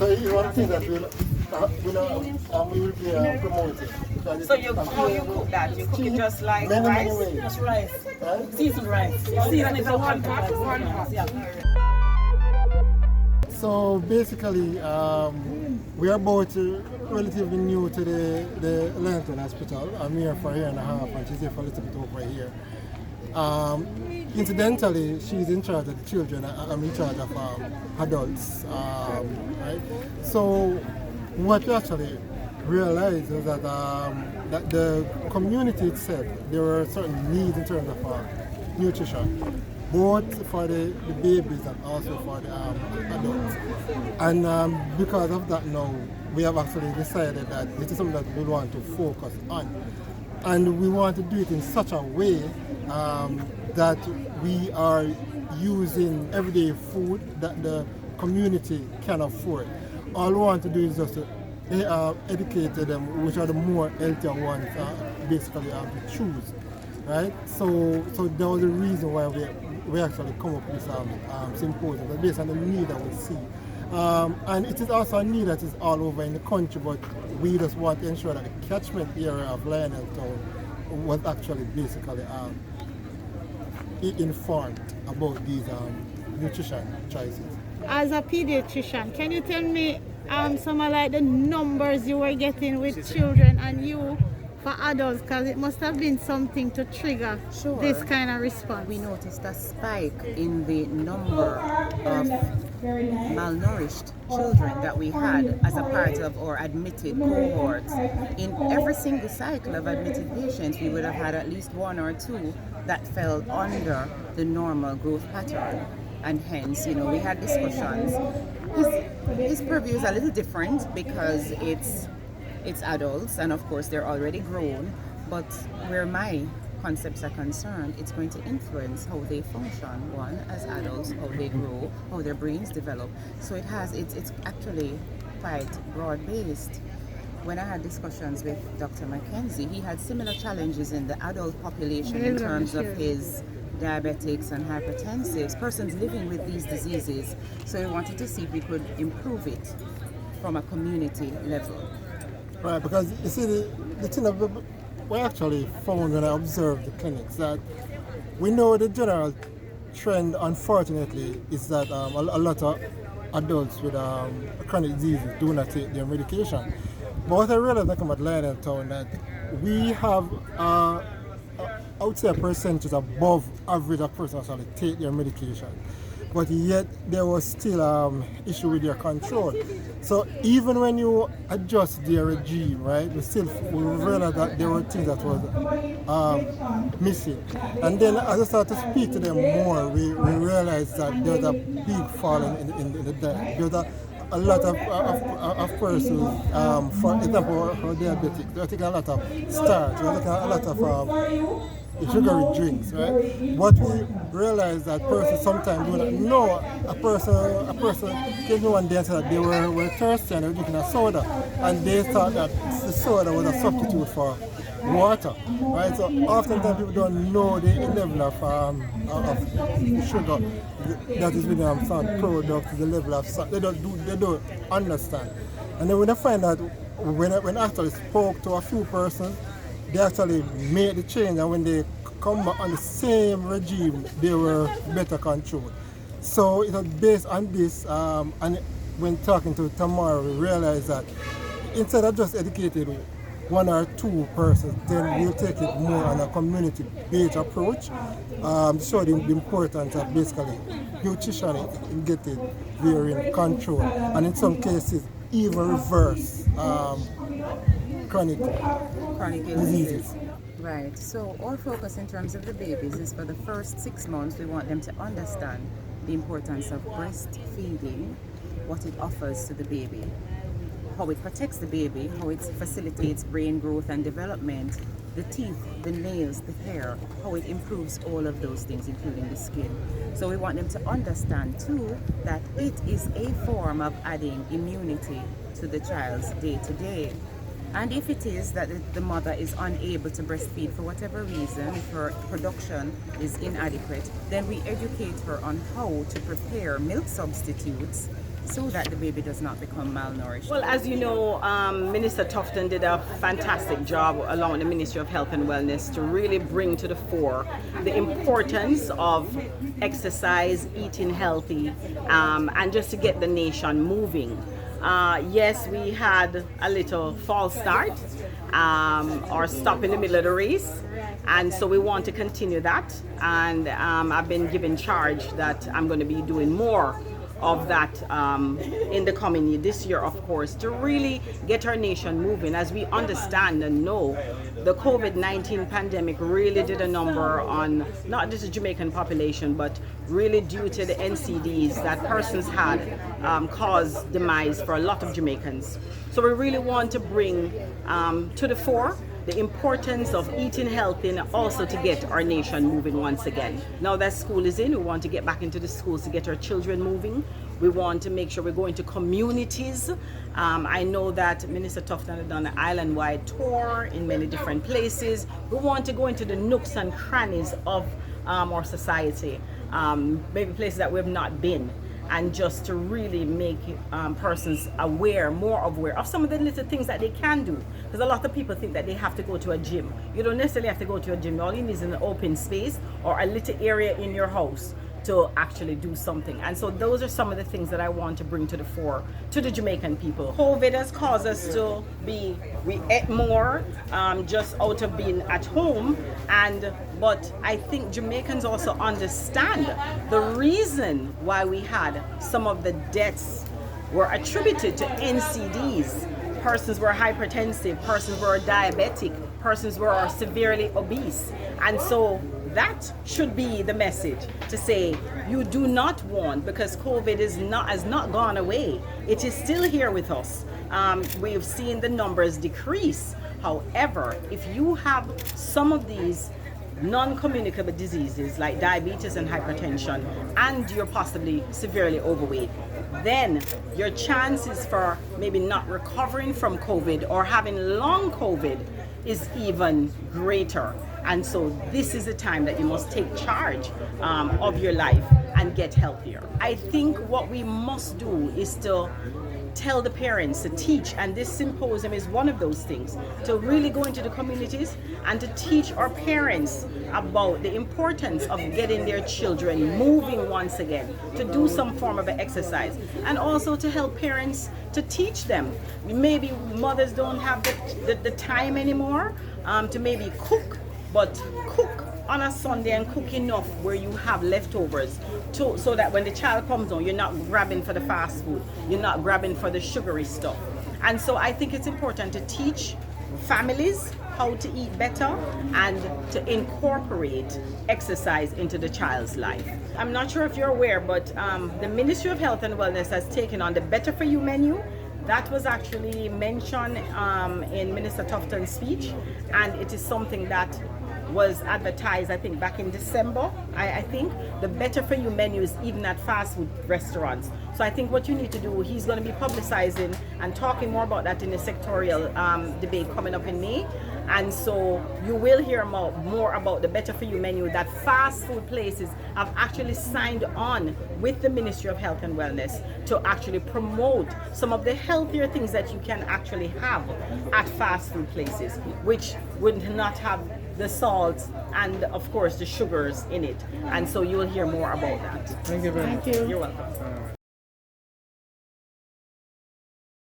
So it's one thing that we will be promoting. So how you cook that? You cook it just like rice? Just rice. Right? Seasoned rice. Seasoned is a one pot. Yeah. So basically, we are both relatively new to the Lionel Town Hospital. I'm here for a year and a half, and she's here for a little bit over a year. Incidentally, she's in charge of the children. I'm in charge of adults. Right? So what we actually realized is that that the community itself, there were certain needs in terms of nutrition, both for the babies and also for the adults. And because of that now, we have actually decided that this is something that we want to focus on. And we want to do it in such a way that we are using everyday food that the community can afford. All we want to do is just to educate them, which are the more healthier ones, basically to choose, right? So that was the reason why we actually come up with this symposium, based on the need that we see. And it is also a need that is all over in the country, but we just want to ensure that the catchment area of Lionel Town was actually basically informed about these nutrition choices. As a pediatrician, can you tell me some of like the numbers you were getting with children and you for adults, because it must have been something to trigger this kind of response? We noticed a spike in the number of malnourished children that we had as a part of our admitted cohorts. In every single cycle of admitted patients, we would have had at least one or two that fell under the normal growth pattern. And hence, we had discussions. His purview is a little different because it's adults, and of course they're already grown, but where my concepts are concerned, it's going to influence how they function, one, as adults, how they grow, how their brains develop. So it's actually quite broad-based. When I had discussions with Dr. McKenzie, he had similar challenges in the adult population in terms of his diabetics and hypertensives, persons living with these diseases. So we wanted to see if we could improve it from a community level. Right, because you see, the thing that we actually found when I observed the clinics, that we know the general trend, unfortunately, is that a lot of adults with chronic diseases do not take their medication. But what I realized when I come at Lionel Town, that we have, I would say, a percentage above average of persons actually take their medication. But yet there was still issue with their control. So even when you adjust their regime, right, we realized that there were things that was missing. And then as I started to speak to them more, we realized that there's a big fall in the diet. There's a lot of persons, for example, for diabetics, they're taking a lot of starch, they're taking a lot of sugary drinks, right? But we realize that persons sometimes do not know. A person came to one day and said that they were thirsty and they were drinking a soda, and they thought that the soda was a substitute for water, right? So oftentimes people don't know the level of sugar that is within some products, the level of salt. They don't understand. And then when I find that when I actually spoke to a few persons, they actually made the change, and when they come back on the same regime, they were better controlled. So it was based on this, and when talking to TAMAR, we realized that instead of just educating one or two persons, then we'll take it more on a community-based approach, show the importance of basically nutrition in getting very control, and in some cases even reverse chronic diseases. Right, so our focus in terms of the babies is for the first 6 months, we want them to understand the importance of breastfeeding, what it offers to the baby, how it protects the baby, how it facilitates brain growth and development, the teeth, the nails, the hair, how it improves all of those things, including the skin. So we want them to understand too that it is a form of adding immunity to the child's day-to-day. And if it is that the mother is unable to breastfeed for whatever reason, if her production is inadequate, then we educate her on how to prepare milk substitutes so that the baby does not become malnourished? Well, as you know, Minister Tufton did a fantastic job along with the Ministry of Health and Wellness to really bring to the fore the importance of exercise, eating healthy, and just to get the nation moving. Yes, we had a little false start or stop in the middle of the race, and so we want to continue that, and I've been given charge that I'm going to be doing more of that in the coming year, this year of course, to really get our nation moving. As we understand and know, the COVID-19 pandemic really did a number on not just the Jamaican population, but really due to the NCDs that persons had caused demise for a lot of Jamaicans. So we really want to bring to the fore the importance of eating healthy and also to get our nation moving once again. Now that school is in, we want to get back into the schools to get our children moving. We want to make sure we're going to communities. I know that Minister Tufton has done an island-wide tour in many different places. We want to go into the nooks and crannies of our society, maybe places that we have not been, and just to really make persons aware, more aware of some of the little things that they can do. Because a lot of people think that they have to go to a gym. You don't necessarily have to go to a gym. All you need is an open space or a little area in your house to actually do something. And so those are some of the things that I want to bring to the fore to the Jamaican people. COVID has caused us to we ate more just out of being at home, but I think Jamaicans also understand the reason why we had some of the deaths were attributed to NCDs. Persons were hypertensive, persons were diabetic, persons were severely obese. And so that should be the message, to say you do not want, because COVID has not gone away. It is still here with us. We've seen the numbers decrease. However, if you have some of these non-communicable diseases like diabetes and hypertension, and you're possibly severely overweight, then your chances for maybe not recovering from COVID or having long COVID is even greater. And so this is the time that you must take charge of your life and get healthier. I think what we must do is to tell the parents, to teach, and this symposium is one of those things, to really go into the communities and to teach our parents about the importance of getting their children moving once again, to do some form of exercise, and also to help parents to teach them. Maybe mothers don't have the time anymore to maybe cook, but cook on a Sunday and cook enough where you have leftovers so that when the child comes home, you're not grabbing for the fast food, you're not grabbing for the sugary stuff. And so I think it's important to teach families how to eat better and to incorporate exercise into the child's life. I'm not sure if you're aware, but the Ministry of Health and Wellness has taken on the Better For You menu. That was actually mentioned in Minister Tufton's speech, and it is something that was advertised, I think, back in December. I think the Better For You menu is even at fast food restaurants. So I think what you need to do, he's going to be publicizing and talking more about that in the sectorial debate coming up in May. And so you will hear more about the Better For You menu that fast food places have actually signed on with the Ministry of Health and Wellness to actually promote some of the healthier things that you can actually have at fast food places, which would not have the salts and of course the sugars in it. And so you will hear more about that. Thank you very much. Thank you. You're welcome.